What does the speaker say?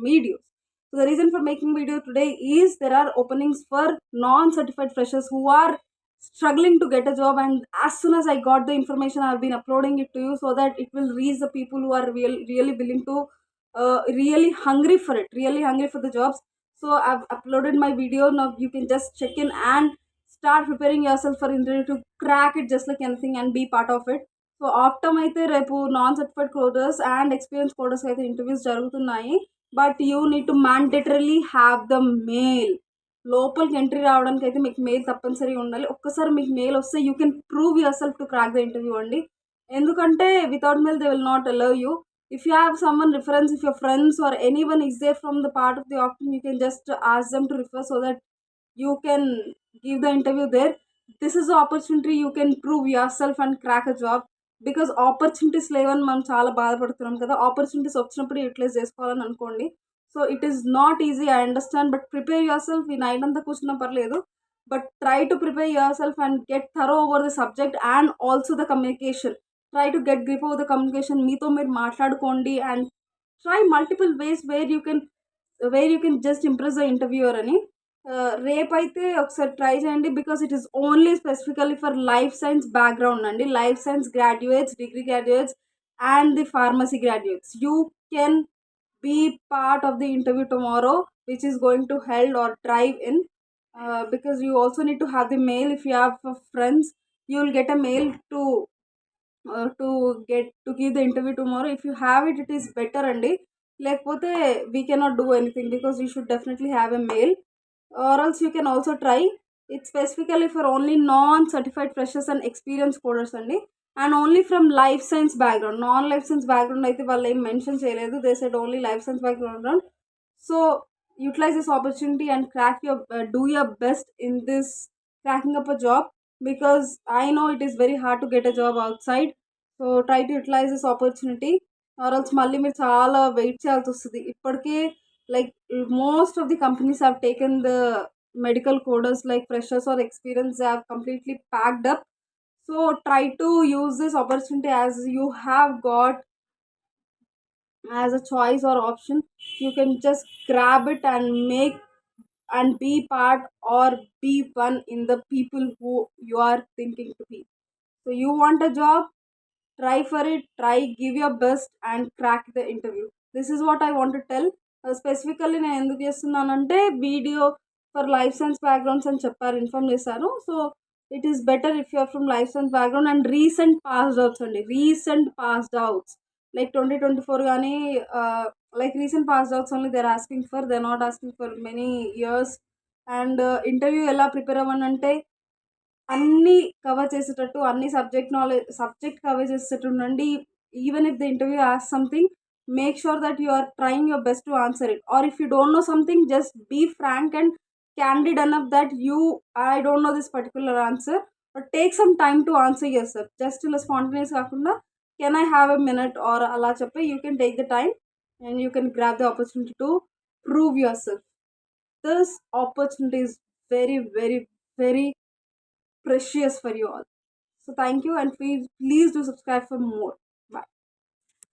videos. So the reason for making video today is there are openings for non-certified freshers who are struggling to get a job, and as soon as I got the information, I've been uploading it to you so that it will reach the people who are really willing to really hungry for it, really hungry for the jobs. So I've uploaded my video. Now you can just check in and start preparing yourself for interview to crack it just like anything and be part of it. So Optum అయితే రేపు non certified coders and experience coders అయితే interviews జరుగుతున్నాయి. But you need to mandatorily have the mail. లోపలికి entry రావడానికి అయితే మీకు mail తప్పనిసరిగా ఉండాలి. ఒక్కసారి మీకు మెయిల్ వస్తే you can prove your self to crack the interview అండి. ఎందుకంటే without mail they will not allow you. If you have someone reference, if your friends or anyone is there from the part of the option, you can just ask them to refer so that you can give the interview there. This is the opportunity you can prove yourself and crack a job. Because opportunities లేవని మనం చాలా బాధపడుతున్నాం కదా. Opportunities వచ్చినప్పుడు utilise చేసుకోవాలని అనుకోండి. So it is not easy, I understand, but prepare your self. ఈ night అంతా కూర్చున్నా పర్లేదు, but try to prepare your self and get thorough over the subject and also the communication. Try to get grip over the communication. మీతో మీరు మాట్లాడుకోండి and try multiple ways where you can just impress the interviewer అని. రేపైతే ఒకసారి try చేయండి because it is only specifically for life science background అండి. Life science graduates, degree graduates and the pharmacy graduates. You can be part of the interview tomorrow, which is going to held or drive in, because you also need to have the mail. If you have friends, you will get a mail to give the interview tomorrow. If you have it, it is better andi. Lekapothe we cannot do anything because you should definitely have a mail, or else you can also try. It's specifically for only non-certified freshers and experienced coders andi, and only from life science background. Non life science background అయితే వాళ్ళు ఏం mention చేయలేదు. They said only life science background. So utilize this opportunity and crack your do your best in this cracking up a job, because I know it is very hard to get a job outside. So try to utilize this opportunity, or else మళ్ళీ మీరు చాలా wait చేయాల్సి వస్తుంది. ఇప్పటికే like most of the companies have taken the medical coders like freshers or experience. They have completely packed up. So try to use this opportunity as you have got as a choice or option. You can just grab it and make and be part or be one in the people who you are thinking to be. So you want a job, try for it, try, give your best and crack the interview. This is what I want to tell. Specifically నేను ఎందుకు చేస్తున్నానంటే video for life science backgrounds అని చెప్పారు, inform చేశారు. So it is better if you are from life science background and recent passed outs అండి. Recent passed outs like 2024 కానీ like recent passed outs only they are asking for, they are not asking for many years. And interview ఎలా prepare అవ్వండి అంటే అన్నీ cover చేసేటట్టు, అన్ని subject cover చేసేటట్టు ఉండండి. Even if the interview ask something, make sure that you are trying your best to answer it. Or if you don't know something, just be frank and candid enough that I don't know this particular answer, but take some time to answer yourself. Just in a spontaneous kakunda, can I have a minute or ala cheppe, you can take the time and you can grab the opportunity to prove yourself. This opportunity is very very very precious for you all. So thank you, and please do subscribe for more.